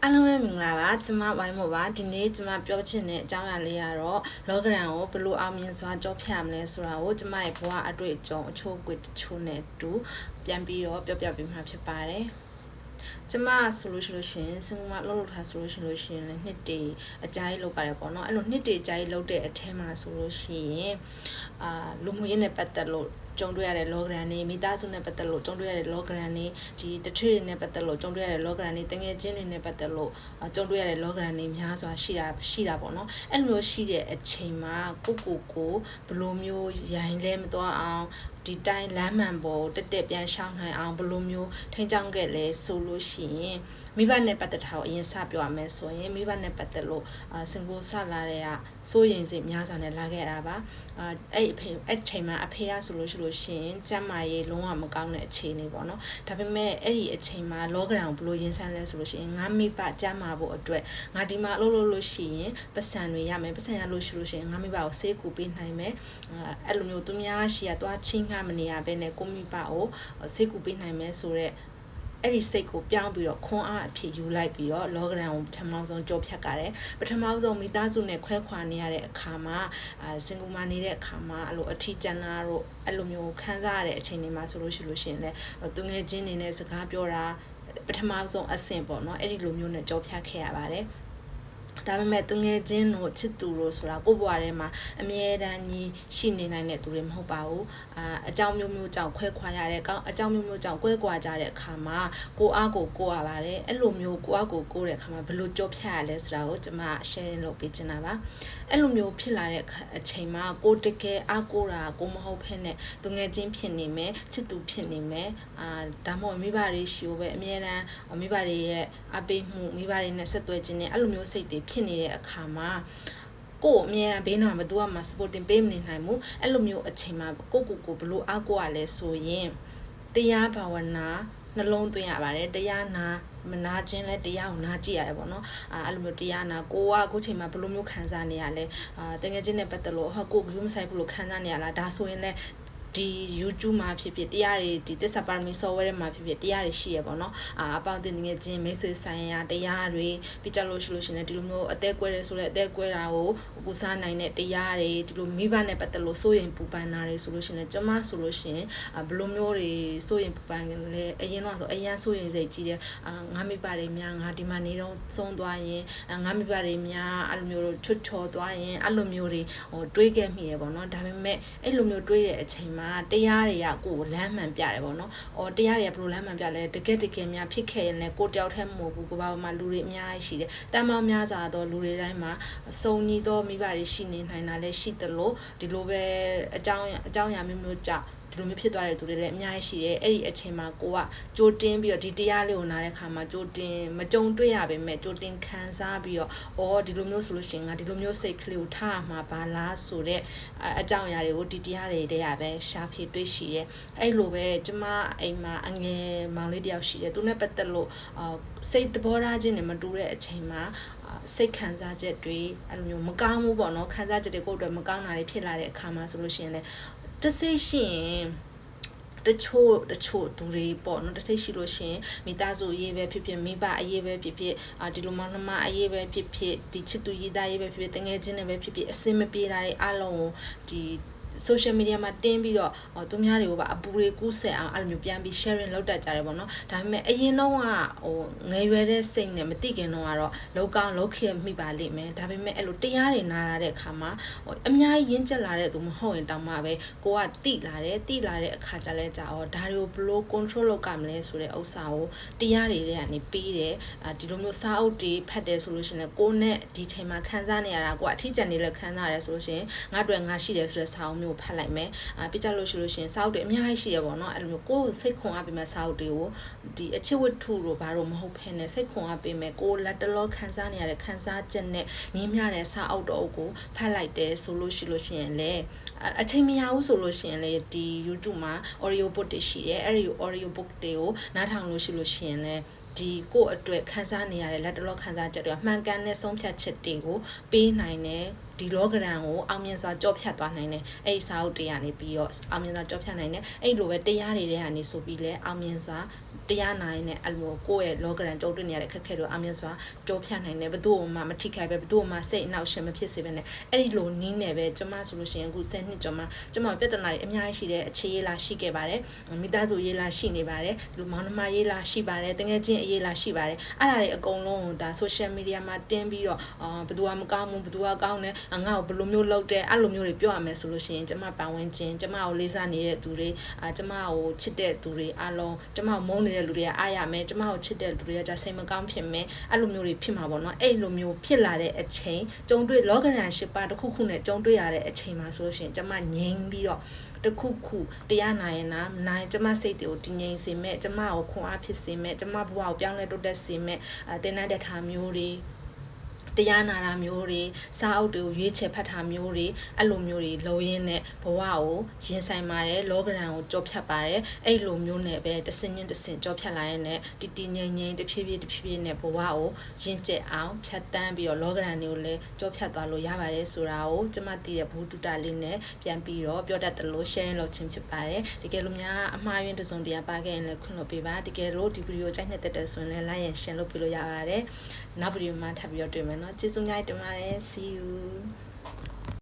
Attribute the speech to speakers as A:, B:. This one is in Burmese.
A: အားလုံးပဲမင်္ဂလာပါကျမဝိုင်းမို့ပါဒီနေ့ကျမပြောချင်တဲ့အကြောင်းအရာလေးကတော့လောကရန်ကိုဘယ်လိုအောင်မြင်စွာကြောဖြတ်ရမလဲဆိုတာကိုကျမရဲ့ဘဝအတွေ့အကြုံအချို့အကွေတချို့နဲ့တူပြန်ပြီးတော့ပြောပြပေးမှာဖြစ်ပါတယ်ကျမဆိုလို့ရှိရင်စင်ကူမလှုပ်ထားဆိုလို့ရှိရင်လည်းနှစ်တည်းအကြိုက်လောက်ကြတယ်ပေါ့နော်အဲ့လိုနှစ်တည်းအကြိုက်လောက်တဲ့အထဲမှာဆိုလို့ရှိရင်လူမှုရေးနဲ့ပတ်သက်လို့ကြုံတွေ့ရတဲ့လောကရန်နေမိသားစုနဲ့ပတ်သက်လို့ကြုံတွေ့ရတဲ့လောကရန်နေဒီတထွေတွေနဲ့ပတ်သက်လို့ကြုံတွေ့ရတဲ့လောကရန်နေတငယ်ချင်းတွေနဲ့ပတ်သက်လို့ကြုံတွေ့ရတဲ့လောကရန်နေများစွာရှိတာပေါ့နော်အဲ့လိုရှိတဲ့အချိန်မှာကိုဘလိုမျိုးရိုင်းလဲမသွားအောင်ဒီတိုင်းလမ်းမှန်ပေါ်တက်ပြန်ရှောင်းနိုင်အောင်ဘလိုမျိုးထိန်းချောင်းခဲ့လဲဆိုလို့ရှိရင်မိဘနဲ့ပတ်သက်တာကိုအရင်စပြောရမယ်ဆိုရင်မိဘနဲ့ပတ်သက်လို့စင်ကိုဆလာတဲ့ကစိုးရင်စိတ်များစွာနဲ့လာခဲ့တာပါအဲ့ချိန်မှာအဖေရဆိုလို့ရှိရင်ကျမ်းမာရေးလုံးဝမကောင်းတဲ့အခြေအနေပေါ့နော်ဒါပေမဲ့အဲ့ဒီအချိန်မှာလောကရန်ကိုဘလို့ရင်ဆိုင်လဲဆိုလို့ရှိရင်ငါမိဘကျမ်းမာဖို့အတွက်ငါဒီမှာအလုပ်လုပ်လို့ရှိရင်ပတ်စံတွေရမယ်ပတ်စံရလို့ရှိရင်ငါမိဘကိုဆေးကူပေးနိုင်မယ်အဲ့လိုမျိုးသူများရှိရသွားချင်းငှမနေရဘဲနဲ့ကိုမိဘကိုဆေးကူပေးနိုင်မယ်ဆိုတော့အဲ့ဒီစိတ်ကိုပြောင်းပြီးတော့ခွန်အားအဖြစ်ယူလိုက်ပြီးတော့လောကရန်ကိုပထမဆုံးကြောဖြတ်ကြတယ်ပထမဆုံးမိသားစုနဲ့ခွဲခွာနေရတဲ့အခါမှာစင်ကူမာနေတဲ့အခါမှာအဲ့လိုအထီးကျန်တာတို့အဲ့လိုမျိုးခံစားရတဲ့အချိန်တွေမှာဆိုလို့ရှိရင်လည်းသူငယ်ချင်းတွေနဲ့စကားပြောတာပထမဆုံးအဆင့်ပေါ့နော်အဲ့ဒီလိုမျိုးနဲ့ကြောဖြတ်ခဲ့ရပါတယ်ဒါပေမဲ့သူငယ်ချင်းတို့ချစ်သူတို့ဆိုတာကိုယ့်ဘဝထဲမှာအမြဲတမ်းကြီးရှိနေနိုင်တဲ့သူတွေမဟုတ်ပါဘူးအကြောင်းမျိုးကြောင့်ခွဲခွာရတဲ့အကြောင်းမျိုးကြောင့်ကွဲကွာကြတဲ့အခါမှာကိုအားကိုရပါတယ်အဲ့လိုမျိုးကိုအားကိုတဲ့အခါမှာဘယ်လိုကြောဖြတ်ရလဲဆိုတာကိုကျွန်မ sharing လုပ်ပေးချင်တာပါအဲ့လိုမျိုးဖြစ်လာတဲ့အချိန်မှာကိုတကယ်အားကိုတာကိုမဟုတ်ဖ ೇನೆ သူငယ်ချင်းဖြစ်နေမယ်ချစ်သူဖြစ်နေမယ်ဒါမှမဟုတ်မိဘတွေရှိ ው ပဲအမြဲတမ်းမိဘတွေရဲ့အပေးမှုမိဘတွေနဲ့ဆက်သွယ်ခြင်းနဲ့အဲ့လိုမျိုးစိတ်တွေဖြစ်နေတဲ့အခါမှာကိုအမြဲတမ်းဘေးနာမှာဘသူကမှ supporting ပေးမနေနိုင်ဘူးအဲ့လိုမျိုးအချိန်မှာကိုဘလို့အားကိုရလဲဆိုရင်တရားဘာဝနာနှလုံးသွင်းရပါတယ်တရားနာမနာခြင်းလဲတရားကိုနာကြည့်ရတယ်ပေါ့နော်အဲ့လိုမျိုးတရားနာကိုကအခုချိန်မှာဘယ်လိုမျိုးခံစားနေရလဲတကယ်ချင်းနဲ့ပတ်သက်လို့ကိုဂရုမစိုက်ဘူးလို့ခံစားနေရလားဒါဆိုရင်လဲဒီ YouTube မှာဖြစ်ဖြစ်တရားတွေဒီသစ္စာပါရမီ software မှာဖြစ်ဖြစ်တရားတွေရှိရပေါ့နော်အပေါင်းတင်ငယ်ချင်းမိတ်ဆွေဆိုင်ရာတရားတွေပြီးကြလို့ရှိရင်ဒီလိုမျိုးအသက်ကွဲတယ်ဆိုတဲ့အသက်ကွဲတာကိုကုစားနိုင်တဲ့တရားတွေဒီလိုမိဘနဲ့ပတ်သက်လို့စိုးရင်ပူပန်တာတွေဆိုလို့ရှိရင်ကျမဆိုလို့ရှိရင်ဘလိုမျိုးတွေစိုးရင်ပူပန်လဲအရင်တော့ဆိုအရန်စိုးရင်စိတ်ကြီးတယ်ငါမိဘတွေများငါဒီမှာနေတော့ဆုံးသွားရင်ငါမိဘတွေများအဲ့လိုမျိုးချွတ်ချော်သွားရင်အဲ့လိုမျိုးတွေတွေးခဲ့မိရပေါ့နော်ဒါပေမဲ့အဲ့လိုမျိုးတွေးတဲ့အချိန်မှာတရားတွေကကိုယ်လမ်းမှန်ပြတယ်ပေါ့နော်။တရားတွေကဘယ်လိုလမ်းမှန်ပြလဲတကယ်များဖြစ်ခဲ့ရင်လည်းကိုတယောက်တည်းမဟုတ်ဘူး။ကိုဘာမှလူတွေအများကြီးရှိတယ်။တန်မောင်များစွာသောလူတွေတိုင်းမှာစုံညီသောမိဘတွေရှိနေနိုင်တာလည်းရှိတယ်လို့ဒီလိုပဲအကြောင်းအရာမျိုးကြောင့်ဒီလိုမျိုးဖြစ်သွားတဲ့သူတွေလည်းအများကြီးရှိတယ်အဲ့ဒီအချိန်မှာကိုကကြိုတင်းပြီးတော့ဒီတရားလေးကိုနားတဲ့ခါမှာကြိုတင်းမကြုံတွေ့ရပါပဲကြိုတင်းခံစားပြီးတော့ဒီလိုမျိုးဆိုလို့ရှိရင်ငါဒီလိုမျိုးစိတ်ကလေးကိုထားမှာပါလားဆိုတဲ့အကြောင်းအရာတွေကိုဒီတရားတွေတည်းရပဲရှားဖြေတွေ့ရှိတယ်အဲ့လိုပဲကျမအိမ်မှာအငယ်မောင်လေးတယောက်ရှိတယ်သူနဲ့ပတ်သက်လို့စိတ်တဘောထားခြင်းနဲ့မတူတဲ့အချိန်မှာစိတ်ခံစားချက်တွေအဲ့လိုမျိုးမကောင်းဘူးပေါ့နော်ခံစားချက်တွေကိုအတွက်မကောင်းတာတွေဖြစ်လာတဲ့အခါမှာဆိုလို့ရှိရင်လည်းတစိရှိရင်တချို့သူတွေပေါ့နော်တစိရှိလို့ရှင်မိသားစုအရေးပဲဖြစ်ဖြစ်မိဘအရေးပဲဖြစ်ဖြစ်ဒီလိုမှနှမအရေးပဲဖြစ်ဖြစ်ဒီချစ်သူရေးသားရေးပဲဖြစ်ဖြစ်တငယ်ချင်းတွေပဲဖြစ်ဖြစ်အစင်မပြေတာတွေအလုံးကိုဒီ social media မှာတင်းပြီးတော့သူများတွေကိုပါအပူတွေကူးဆက်အောင်အဲ့လိုမျိုးပြန်ပြီး sharing လုပ်တတ်ကြတယ်ပေါ့နော်ဒါပေမဲ့အရင်တော့ငယ်ရွယ်တဲ့စိတ်နဲ့မသိခင်တော့ကတော့လောက်ကောင်းလောက်ခေမိပါလိမ့်မယ်ဒါပေမဲ့အဲ့လိုတရားတွေနားလာတဲ့အခါမှာအများကြီးရင်းကျက်လာတဲ့သူမဟုတ်ရင်တောင်မှပဲကိုကတိလာတဲ့အခါကျလဲကြာဒါတွေကိုဘလို့ control လုပ်ကြမလဲဆိုတဲ့ဥစ္စာကိုတရားတွေကနေပေးတယ်ဒီလိုမျိုးစာအုပ်တွေဖတ်တယ်ဆိုလို့ရှိရင်ကိုနဲ့ဒီချိန်မှာခန်းစားနေရတာကိုအထီးကျန်နေလဲခန်းစားရတယ်ဆိုလို့ရှိရင်ငါတို့ငါရှိတယ်ဆိုတဲ့စာအုပ်မျိုးဖတ်လိုက်မယ်ပြကြလို့ရှိရင်စာအုပ်တွေအများကြီးရှိရပါတော့အဲ့လိုမျိုးကိုယ်စိတ်ခွန်အားပေးမဲ့စာအုပ်တွေကိုဒီအချစ်ဝတ္ထုတို့ဘာလို့မဟုတ်ဖ ೇನೆ စိတ်ခွန်အားပေးမဲ့ကိုလက်တလောခန်းစားနေရတဲ့ခန်းစားချက်နဲ့ညီးမြတဲ့စာအုပ်တော်ကိုဖတ်လိုက်တယ်ဆိုလို့ရှိရင်လေအချိန်မရဘူးဆိုလို့ရှိရင်လေဒီ YouTube မှာ audio book တွေရှိတယ်အဲ့ဒီ audio book တွေကိုနားထောင်လို့ရှိရင်လေဒီကိုအတွက်ခန်းစားနေရတဲ့လက်တလောခန်းစားချက်တွေမှန်ကန်တဲ့ဆုံးဖြတ်ချက်တွေကိုပေးနိုင်တယ် ဒီလောကရန်ကိုအောင်မြင်စွာကြောဖြတ်သွားနိုင်တယ်အဲ့ဒီစာအုပ်တွေကနေပြီးတော့အောင်မြင်စွာကြောဖြတ်နိုင်တယ်အဲ့လိုပဲတရားတွေထဲကနေဆိုပြီးလဲအောင်မြင်စွာတရားနိုင်နဲ့အဲ့လိုကိုယ့်ရဲ့လောကရန်ကြုံတွေ့နေရတဲ့ခက်ခဲတို့အောင်မြင်စွာကြောဖြတ်နိုင်တယ်ဘယ်သူ့မှမထိခိုက်ပဲဘယ်သူ့မှစိတ်အနှောက်အယှက်မဖြစ်စေပဲနဲ့အဲ့ဒီလိုနီးနေပဲကျမဆိုလို့ရှိရင်အခု10နှစ်ကျော်မှကျမပြဿနာတွေအများကြီးရှိတဲ့အခြေရေးလာရှိခဲ့ပါတယ်မိသားစုရေးလာရှိနေပါတယ်လူမောင်နှမရေးလာရှိပါတယ်တကယ်ချင်းအရေးလာရှိပါတယ်အဲ့ဒါတွေအကုန်လုံးဒါ social media မှာတင်ပြီးတော့ဘယ်သူမှမကောင်းဘူးဘယ်သူကကောင်းတယ်ငါ့ကိုဘယ်လိုမျိုးလုပ်တယ်အဲ့လိုမျိုးတွေပြောရမယ်ဆိုလို့ရှိရင်ကျမပတ်ဝန်းကျင်ကျမကိုလေးစားနေတဲ့သူတွေကျမကိုချစ်တဲ့သူတွေအားလုံးကျမကိုမုန်းနေတဲ့လူတွေကအားရမယ်ကျမကိုချစ်တဲ့လူတွေကဒါစိတ်မကောင်းဖြစ်မယ်အဲ့လိုမျိုးတွေဖြစ်မှာပေါ့နော်အဲ့လိုမျိုးဖြစ်လာတဲ့အချိန်ကြုံတွေ့လောကရန်ရှိပါတစ်ခုခုနဲ့ကြုံတွေ့ရတဲ့အချိန်မှာဆိုလို့ရှိရင်ကျမငြိမ်ပြီးတော့တခုခုတရားနိုင်နာနိုင်ကျမစိတ်တွေကိုတည်ငြိမ်စေမဲ့ကျမကိုခွန်အားဖြစ်စေမဲ့ကျမဘဝကိုပြောင်းလဲတိုးတက်စေမဲ့တင်တဲ့တက်ထားမျိုးတွေတရားနာတာမျိုးတွေစာအုပ်တွေကိုရွေးချယ်ဖတ်တာမျိုးတွေအဲ့လိုမျိုးတွေလုံရင်းနဲ့ဘဝကိုရင်ဆိုင်ပါတယ်လောကရန်ကိုကြောဖြတ်ပါတယ်အဲ့လိုမျိုးနဲ့ပဲတစင်းချင်းတစင်းကြောဖြတ်လာရင်လည်းတည်ငြိမ်တဖြည်းဖြည်းနဲ့ဘဝကိုရင်ကျက်အောင်ဖြတ်တန်းပြီးတော့လောကရန်တွေကိုလည်းကြောဖြတ်သွားလို့ရပါတယ်ဆိုတာကိုကျမသိတဲ့ဘုဒ္ဓတာလေးနဲ့ပြန်ပြီးတော့ပြောတတ်တယ်လို့ sharing လုပ်ခြင်းဖြစ်ပါတယ်တကယ်လို့များအမှားယွင်းတစုံတရာပါခဲ့ရင်လည်းခွင့်လို့ပေးပါတကယ်လို့ဒီဗီဒီယိုကြိုက်နေတဲ့တဲ့ဆိုရင်လည်း like and share လုပ်ပေးလို့ရပါတယ်နောက်ဗီဒီယိုမှာထပ်ပြီးတော့တွေ့မယ်နော်ကျေးဇူးများတင်ပါတယ် see you